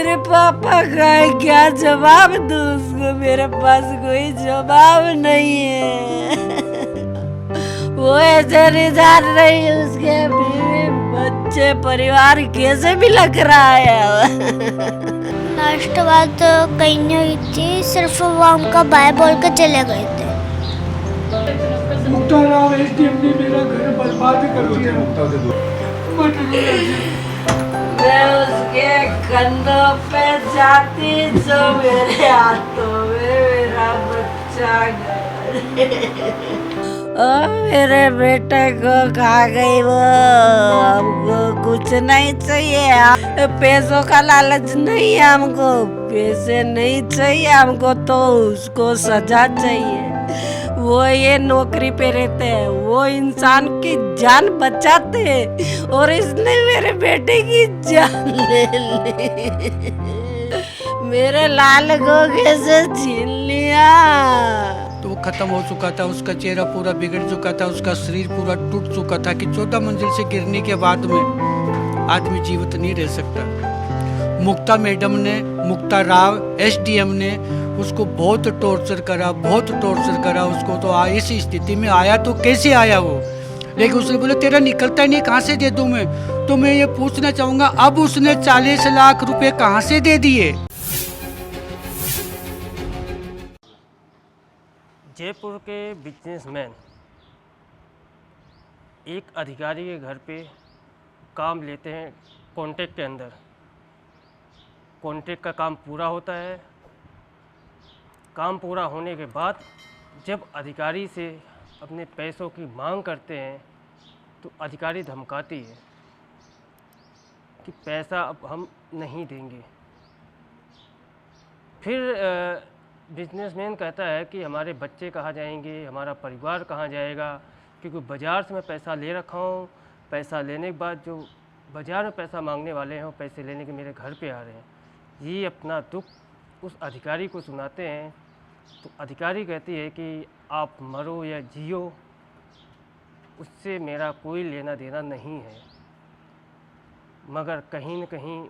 मेरे पापा का क्या जवाब दूं उसको, मेरे पास कोई जवाब नहीं है। वो ऐसे नहीं जान रही है, उसके बीवी बच्चे परिवार कैसे भी लग रहा है। लास्ट बात कहीं नहीं हुई थी, सिर्फ वो हमका बाय बोल के चले गए थे। मुक्ता राव एसडीएम ने मेरा घर बर्बाद कर दिया। मैं उसके कंधों पे जाती जो मेरे हाथों में मेरा बच्चा गया। ओ मेरे बेटे को खा गई वो, हमको कुछ नहीं चाहिए, पैसों का लालच नहीं है हमको, पैसे नहीं चाहिए हमको, तो उसको सजा चाहिए। वो ये नौकरी पे रहते हैं, वो इंसान की जान बचाते हैं, और इसने मेरे बेटे की जान ले ली। मेरे लाल को कैसे छीन लिया। तो वो खत्म हो चुका था, उसका चेहरा पूरा बिगड़ चुका था, उसका शरीर पूरा टूट चुका था कि 14 मंजिल से गिरने के बाद में आदमी जीवित नहीं रह सकता। मुक्ता मैडम ने, मुक्ता राव एसडीएम ने उसको बहुत टॉर्चर करा, बहुत टॉर्चर करा उसको। तो ऐसी स्थिति में आया तो कैसे आया वो, लेकिन उसने बोला तेरा निकलता नहीं, कहाँ से दे दूँ मैं। तो मैं ये पूछना चाहूँगा, अब उसने 40 लाख रुपए कहाँ से दे दिए। जयपुर के बिजनेसमैन एक अधिकारी के घर पे काम लेते हैं कॉन्ट्रैक्ट के अंदर। कॉन्ट्रैक्ट का काम पूरा होता है। काम पूरा होने के बाद जब अधिकारी से अपने पैसों की मांग करते हैं तो अधिकारी धमकाती है कि पैसा अब हम नहीं देंगे। फिर बिजनेसमैन कहता है कि हमारे बच्चे कहाँ जाएंगे, हमारा परिवार कहाँ जाएगा, क्योंकि बाज़ार से मैं पैसा ले रखा हूँ। पैसा लेने के बाद जो बाज़ार में पैसा मांगने वाले हैं वो पैसे लेने के मेरे घर पे आ रहे हैं। ये अपना दुख उस अधिकारी को सुनाते हैं। तो अधिकारी कहती है कि आप मरो या जियो, उससे मेरा कोई लेना देना नहीं है। मगर कहीं न कहीं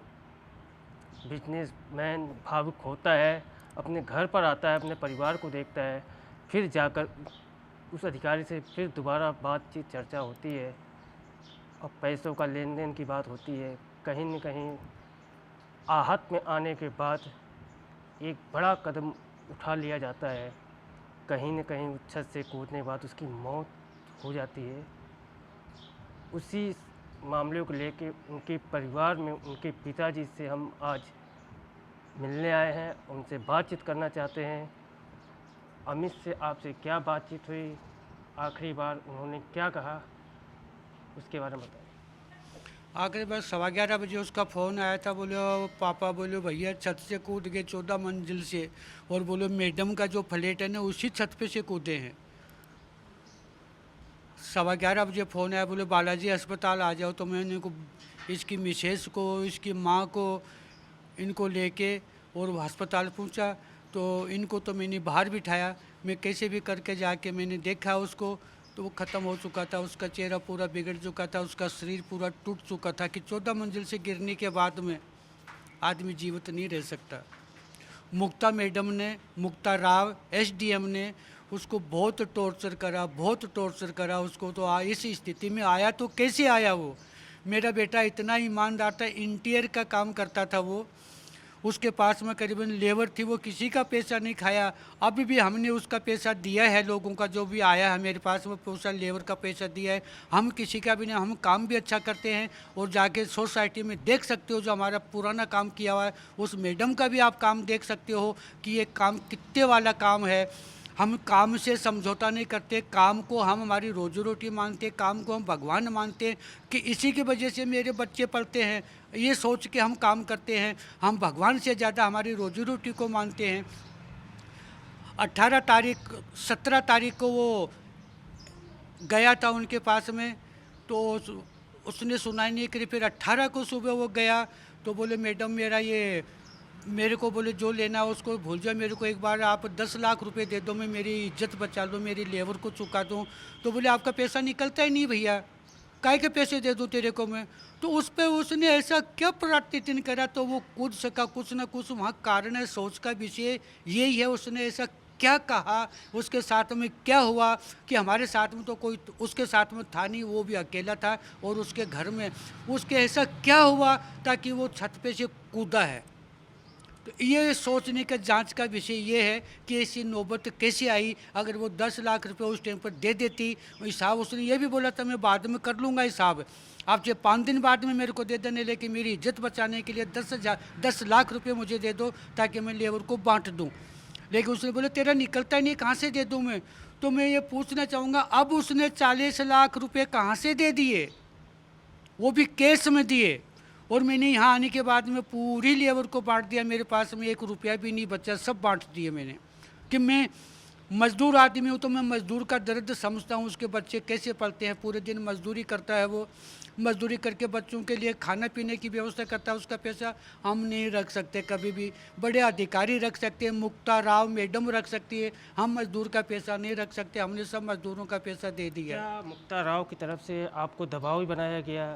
बिजनेसमैन भावुक होता है, अपने घर पर आता है, अपने परिवार को देखता है, फिर जाकर उस अधिकारी से फिर दोबारा बातचीत चर्चा होती है और पैसों का लेन देन की बात होती है। कहीं न कहीं आहत में आने के बाद एक बड़ा कदम उठा लिया जाता है। कहीं न कहीं उस छत से कूदने के बाद उसकी मौत हो जाती है। उसी मामले को लेके उनके परिवार में उनके पिताजी से हम आज मिलने आए हैं, उनसे बातचीत करना चाहते हैं। अमित से आपसे क्या बातचीत हुई, आखिरी बार उन्होंने क्या कहा, उसके बारे में बताएं। आखिरी बार 11:15 बजे उसका फ़ोन आया था। बोले पापा, बोले भैया छत से कूद गए 14 मंजिल से, और बोले मैडम का जो फ्लैट है ना उसी छत पे से कूदे हैं। 11:15 बजे फ़ोन आया, बोले बालाजी अस्पताल आ जाओ। तो मैंने को इसकी मिसेस को, इसकी माँ को, इनको लेके और अस्पताल पहुँचा। तो इनको तो मैंने बाहर बिठाया, मैं कैसे भी करके जाके मैंने देखा उसको, तो वो ख़त्म हो चुका था, उसका चेहरा पूरा बिगड़ चुका था, उसका शरीर पूरा टूट चुका था कि 14 मंजिल से गिरने के बाद में आदमी जीवित नहीं रह सकता। मुक्ता मैडम ने, मुक्ता राव एसडीएम ने उसको बहुत टॉर्चर करा, बहुत टॉर्चर करा उसको। तो इस स्थिति में आया तो कैसे आया वो। मेरा बेटा इतना ईमानदार था, इंटीरियर का काम करता था वो, उसके पास में करीबन लेबर थी, वो किसी का पैसा नहीं खाया। अभी भी हमने उसका पैसा दिया है, लोगों का जो भी आया है मेरे पास वो पैसा, लेबर का पैसा दिया है। हम किसी का भी नहीं, हम काम भी अच्छा करते हैं। और जाके सोसाइटी में देख सकते हो जो हमारा पुराना काम किया हुआ है, उस मैडम का भी आप काम देख सकते हो कि ये काम कितने वाला काम है। हम काम से समझौता नहीं करते, काम को हम हमारी रोजी रोटी मानते, काम को हम भगवान मानते कि इसी की वजह से मेरे बच्चे पलते हैं, ये सोच के हम काम करते हैं। हम भगवान से ज़्यादा हमारी रोजी रोटी को मानते हैं। 17 तारीख को वो गया था उनके पास में, तो उसने सुनाई नहीं करी। फिर 18 को सुबह वो गया तो बोले मैडम मेरे को बोले जो लेना है उसको भूल जाओ, मेरे को एक बार आप 10 लाख रुपए दे दो, मैं मेरी इज्जत बचा लूँ, मेरी लेबर को चुका दूँ। तो बोले आपका पैसा निकलता ही नहीं भैया। काय के पैसे दे दूँ तेरे को मैं। तो उस पे उसने ऐसा क्या प्रतिदिन करा, तो वो कूद सका, कुछ ना कुछ वहाँ कारण है, सोच का विषय यही है। उसने ऐसा क्या कहा, उसके साथ में क्या हुआ कि हमारे साथ में तो कोई उसके साथ में था नहीं, वो भी अकेला था, और उसके घर में उसके ऐसा क्या हुआ ताकि वो छत पे से कूदा है। तो ये सोचने का जांच का विषय ये है कि ऐसी नौबत कैसे आई। अगर वो 10 लाख रुपए उस टाइम पर दे देती, हिसाब उसने ये भी बोला था मैं बाद में कर लूँगा हिसाब, आपसे 5 दिन बाद में मेरे को दे देने, लेकिन मेरी इज्जत बचाने के लिए 10 लाख रुपए मुझे दे दो ताकि मैं लेबर को बांट दूँ। लेकिन उसने बोला तेरा निकलता ही नहीं, कहाँ से दे दूँ मैं। तो मैं ये पूछना चाहूँगा, अब उसने 40 लाख रुपये कहाँ से दे दिए, वो भी केस में दिए। और मैंने यहाँ आने के बाद में पूरी लेबर को बांट दिया, मेरे पास में 1 रुपया भी नहीं बचा, सब बांट दिए मैंने। कि मैं मजदूर आदमी हूँ तो मैं मजदूर का दर्द समझता हूँ। उसके बच्चे कैसे पलते हैं, पूरे दिन मजदूरी करता है, वो मजदूरी करके बच्चों के लिए खाना पीने की व्यवस्था करता है। उसका पैसा हम नहीं रख सकते कभी भी, बड़े अधिकारी रख सकते हैं, मुक्ता राव मैडम रख सकती है, हम मजदूर का पैसा नहीं रख सकते। हमने सब मजदूरों का पैसा दे दिया। क्या मुक्ता राव की तरफ से आपको दबाव भी बनाया गया?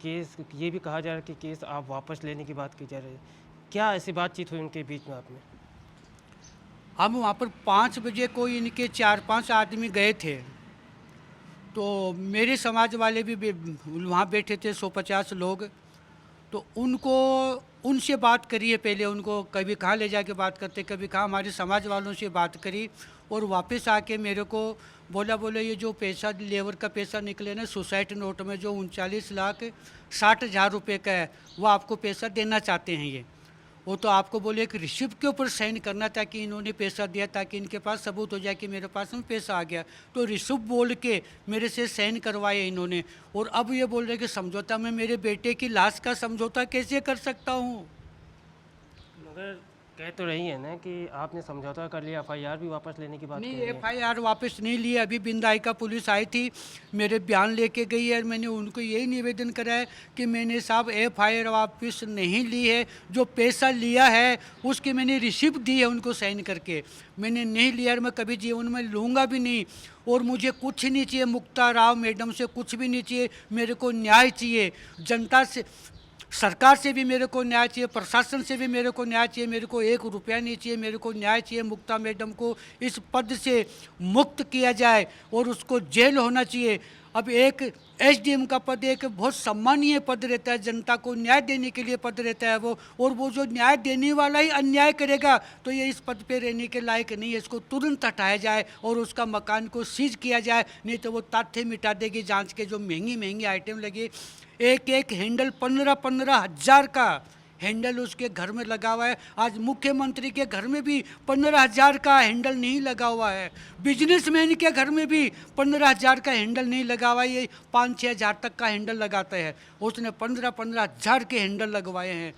केस ये भी कहा जा रहा है कि केस आप वापस लेने की बात की जा रही है, क्या ऐसी बातचीत हुई उनके बीच में आप में? हम वहाँ पर 5 बजे कोई इनके 4-5 आदमी गए थे, तो मेरे समाज वाले भी वहाँ बैठे थे 150 लोग। तो उनसे बात करी है पहले, उनको कभी कहाँ ले जाके बात करते, कभी कहाँ हमारे समाज वालों से बात करी, और वापस आके मेरे को बोला ये जो पैसा लेबर का पैसा निकले ना सोसाइटी नोट में, जो 39,60,000 रुपये का है, वो आपको पैसा देना चाहते हैं। ये वो तो आपको बोले एक रिसिप्ट के ऊपर साइन करना था कि इन्होंने पैसा दिया, ताकि इनके पास सबूत हो जाए कि मेरे पास में पैसा आ गया। तो रिसिप्ट बोल के मेरे से साइन करवाए इन्होंने, और अब ये बोल रहे कि समझौता, मैं मेरे बेटे की लाश का समझौता कैसे कर सकता हूँ। मगर कह तो रही है ना कि आपने समझौता कर लिया, एफआईआर भी वापस लेने की बात नहीं, कर रही है। एफआईआर वापस नहीं ली। अभी बिंदाई का पुलिस आई थी, मेरे बयान लेके गई है, मैंने उनको यही निवेदन करा है कि मैंने साहब एफआईआर वापस नहीं ली है, जो पैसा लिया है उसकी मैंने रिसिप्ट दी है उनको साइन करके, मैंने नहीं लिया और मैं कभी जीवन में लूँगा भी नहीं। और मुझे कुछ नहीं चाहिए, मुक्ता राव मैडम से कुछ भी नहीं चाहिए, मेरे को न्याय चाहिए। जनता से, सरकार से भी मेरे को न्याय चाहिए, प्रशासन से भी मेरे को न्याय चाहिए। मेरे को 1 रुपया नहीं चाहिए, मेरे को न्याय चाहिए। मुक्ता मैडम को इस पद से मुक्त किया जाए और उसको जेल होना चाहिए। अब एक एसडीएम का पद एक बहुत सम्मानीय पद रहता है, जनता को न्याय देने के लिए पद रहता है वो, और वो जो न्याय देने वाला ही अन्याय करेगा तो ये इस पद पे रहने के लायक नहीं है। इसको तुरंत हटाया जाए और उसका मकान को सीज किया जाए, नहीं तो वो तथ्य मिटा देगी। जांच के जो महंगी महंगी आइटम लगे, एक हैंडल 15-15 हज़ार का हैंडल उसके घर में लगा हुआ है। आज मुख्यमंत्री के घर में भी 15,000 का हैंडल नहीं लगा हुआ है, बिजनेसमैन के घर में भी 15,000 का हैंडल नहीं लगा हुआ है। ये 5-6 हज़ार तक का हैंडल लगाता है, उसने 15-15 हज़ार के हैंडल लगवाए हैं।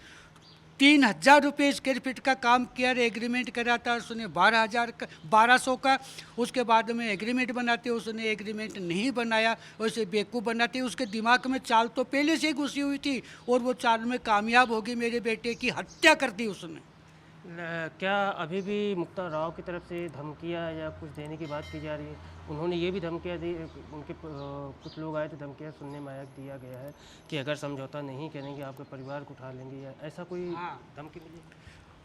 3,000 रुपये स्क्वायर फीट का काम किया, एग्रीमेंट करा था उसने 1200 का। उसके बाद में एग्रीमेंट बनाते, उसने एग्रीमेंट नहीं बनाया, वैसे बेवकूफ़ बनाते। उसके दिमाग में चाल तो पहले से ही घुसी हुई थी और वो चाल में कामयाब होगी, मेरे बेटे की हत्या कर दी उसने। क्या अभी भी मुक्ता राव की तरफ से धमकियाँ या कुछ देने की बात की जा रही है? उन्होंने ये भी धमकियाँ दी, उनके कुछ लोग आए थे, धमकियाँ सुनने में आया दिया गया है कि अगर समझौता नहीं करेंगे आपके परिवार को उठा लेंगे, या ऐसा कोई धमकी मिली?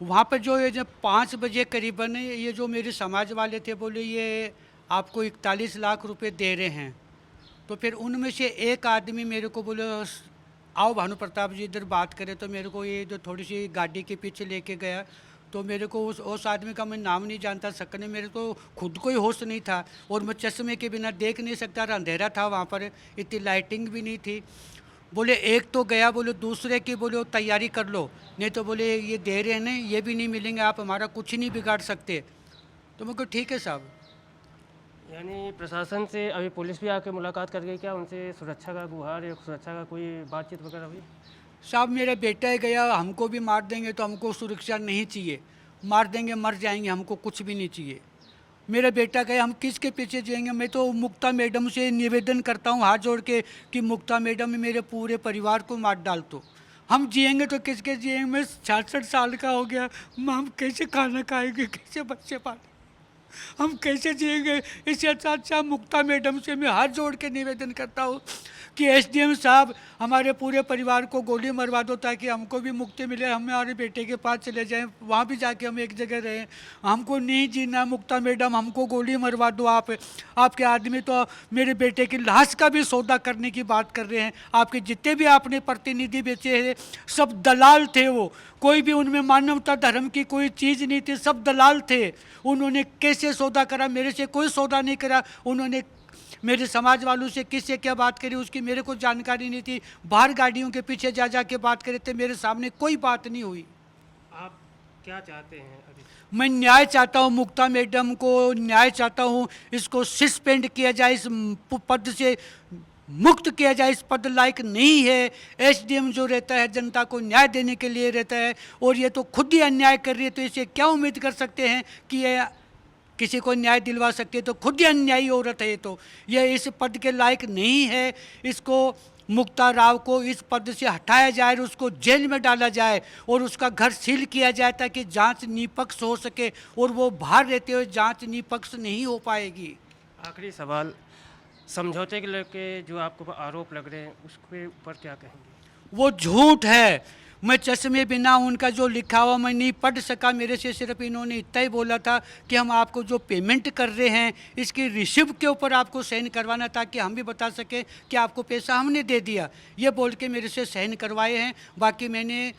वहाँ पर जो ये जब 5 बजे करीबन ये जो मेरे समाज वाले थे, बोले ये आपको 41 लाख रुपए दे रहे हैं। तो फिर उनमें से एक आदमी मेरे को बोले आओ भानु प्रताप जी इधर बात करें। तो मेरे को ये जो थोड़ी सी गाड़ी के पीछे लेके गया, तो मेरे को उस आदमी का मैं नाम नहीं जानता, सकने मेरे को खुद को ही होश नहीं था, और मैं चश्मे के बिना देख नहीं सकता, अंधेरा था वहाँ पर, इतनी लाइटिंग भी नहीं थी। बोले एक तो गया, बोले दूसरे की बोले वो तैयारी कर लो, नहीं तो बोले ये दे रहे हैं नहीं, ये भी नहीं मिलेंगे, आप हमारा कुछ नहीं बिगाड़ सकते। तो मैं कहा ठीक है साहब। यानी प्रशासन से अभी पुलिस भी आके मुलाकात कर गई क्या? उनसे सुरक्षा का गुहार या सुरक्षा का कोई बातचीत वगैरह हुई? साहब मेरा बेटा ही गया, हमको भी मार देंगे तो हमको सुरक्षा नहीं चाहिए, मार देंगे मर जाएंगे, हमको कुछ भी नहीं चाहिए। मेरा बेटा गया, हम किसके पीछे जाएंगे। मैं तो मुक्ता मैडम से निवेदन करता हूँ हाथ जोड़ के कि मुक्ता मैडम मेरे पूरे परिवार को मार डाल दो, हम जिएंगे तो किसके जिएंगे। मैं 66 साल का हो गया, हम कैसे खाना खाएंगे, कैसे बच्चे पालेंगे, हम कैसे जिएंगे। इससे अच्छा मुक्ता मैडम से मैं हाथ जोड़ के निवेदन करता हूँ कि एसडीएम साहब हमारे पूरे परिवार को गोली मरवा दो ताकि हमको भी मुक्ति मिले, हम हमारे बेटे के पास चले जाएं, वहाँ भी जाके हम एक जगह रहें, हमको नहीं जीना। मुक्ता मैडम हमको गोली मरवा दो आप। आपके आदमी तो मेरे बेटे की लाश का भी सौदा करने की बात कर रहे हैं। आपके जितने भी आपने प्रतिनिधि बेचे हैं सब दलाल थे, वो कोई भी उनमें मानवता धर्म की कोई चीज़ नहीं थी, सब दलाल थे। उन्होंने कैसे सौदा करा, मेरे से कोई सौदा नहीं करा। उन्होंने मेरे समाज वालों से किससे क्या बात करी उसकी मेरे को जानकारी नहीं थी। बाहर गाड़ियों के पीछे जा जा के बात करे थे, मेरे सामने कोई बात नहीं हुई। आप क्या चाहते हैं अभी? मैं न्याय चाहता हूँ, मुक्ता मैडम को न्याय चाहता हूँ। इसको सस्पेंड किया जाए, इस पद से मुक्त किया जाए, इस पद लायक नहीं है। एसडीएम जो रहता है जनता को न्याय देने के लिए रहता है, और ये तो खुद ही अन्याय कर रही है, तो इसे क्या उम्मीद कर सकते हैं कि ये किसी को न्याय दिलवा सकती है? तो खुद ही अन्यायी औरत है। तो यह इस पद के लायक नहीं है। इसको मुक्ता राव को इस पद से हटाया जाए, उसको जेल में डाला जाए और उसका घर सील किया जाए ताकि जांच निष्पक्ष हो सके, और वो बाहर रहते हुए जांच निष्पक्ष नहीं हो पाएगी। आखिरी सवाल, समझौते के लेके जो आपको आरोप लग रहे हैं उसके ऊपर क्या कहेंगे? वो झूठ है। मैं चश्मे बिना उनका जो लिखा हुआ मैं नहीं पढ़ सका। मेरे से सिर्फ इन्होंने इतना ही बोला था कि हम आपको जो पेमेंट कर रहे हैं इसकी रिसिप्ट के ऊपर आपको साइन करवाना, ताकि हम भी बता सकें कि आपको पैसा हमने दे दिया। ये बोल के मेरे से साइन करवाए हैं। बाकी मैंने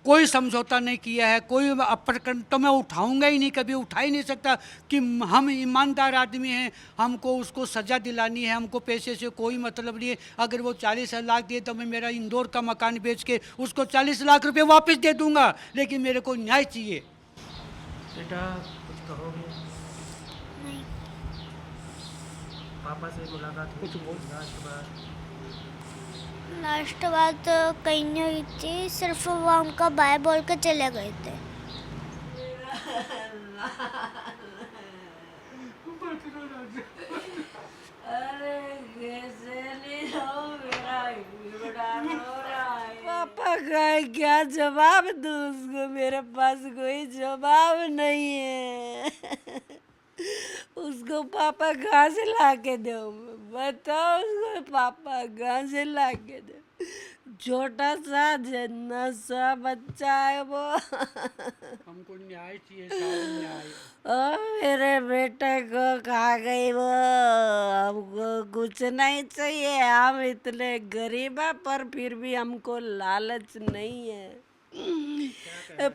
कोई समझौता नहीं किया है, कोई प्रकरण तो मैं उठाऊंगा ही नहीं, कभी उठा ही नहीं सकता कि हम ईमानदार आदमी हैं, हमको उसको सज़ा दिलानी है, हमको पैसे से कोई मतलब नहीं है। अगर वो 40 लाख दिए तो मैं मेरा इंदौर का मकान बेच के उसको 40 लाख रुपए वापस दे दूंगा, लेकिन मेरे को न्याय चाहिए। बेटा कुछ कहोगे? नहीं। पापा से मुलाकात हुई थी लास्ट बार? लास्ट बार तो कहीं नहीं हुई थी, सिर्फ वो उनका बाय बोल के चले गए थे। अरे कैसे नहीं हो, मेरा बड़ा रो रहा है। पापा का क्या जवाब दूँ उसको, मेरे पास कोई जवाब नहीं है। उसको पापा कहाँ से ला के दो, बताओ उसको पापा कहाँ से ला के दो। छोटा सा जन्ना सा बच्चा है वो। हमको न्याय चाहिए, साहब न्याय। मेरे बेटे को खा गई वो, हमको कुछ नहीं चाहिए। हम इतने गरीब हैं पर फिर भी हमको लालच नहीं है,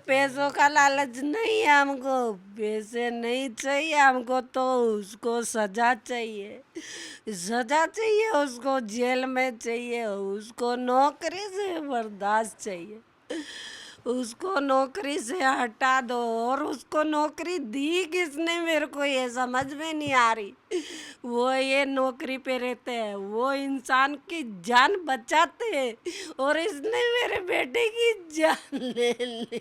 पैसों का लालच नहीं है हमको। पैसे नहीं चाहिए हमको, तो उसको सजा चाहिए, सजा चाहिए उसको, जेल में चाहिए उसको, नौकरी से बर्दाश्त चाहिए, उसको नौकरी से हटा दो। और उसको नौकरी दी किसने, मेरे को ये समझ में नहीं आ रही। वो ये नौकरी पे रहते हैं, वो इंसान की जान बचाते हैं, और इसने मेरे बेटे की जान ले ली।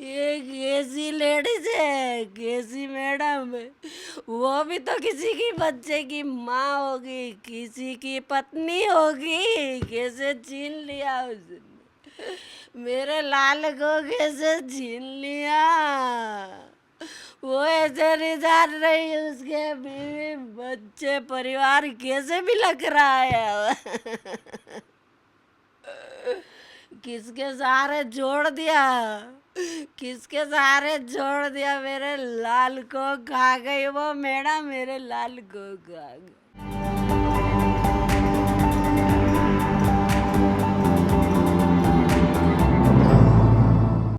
ये कैसी लेडीज है, कैसी मैडम है। वो भी तो किसी की बच्चे की माँ होगी, किसी की पत्नी होगी। कैसे छीन लिया उसने मेरे लाल को, कैसे छीन लिया। वो ऐसे नहीं जान रही, उसके बीवी बच्चे परिवार कैसे भी लग रहा है। किसके सहारे जोड़ दिया, किसके सहारे जोड़ दिया। मेरे लाल को खा गई वो मैडम, मेरे लाल को खा गई।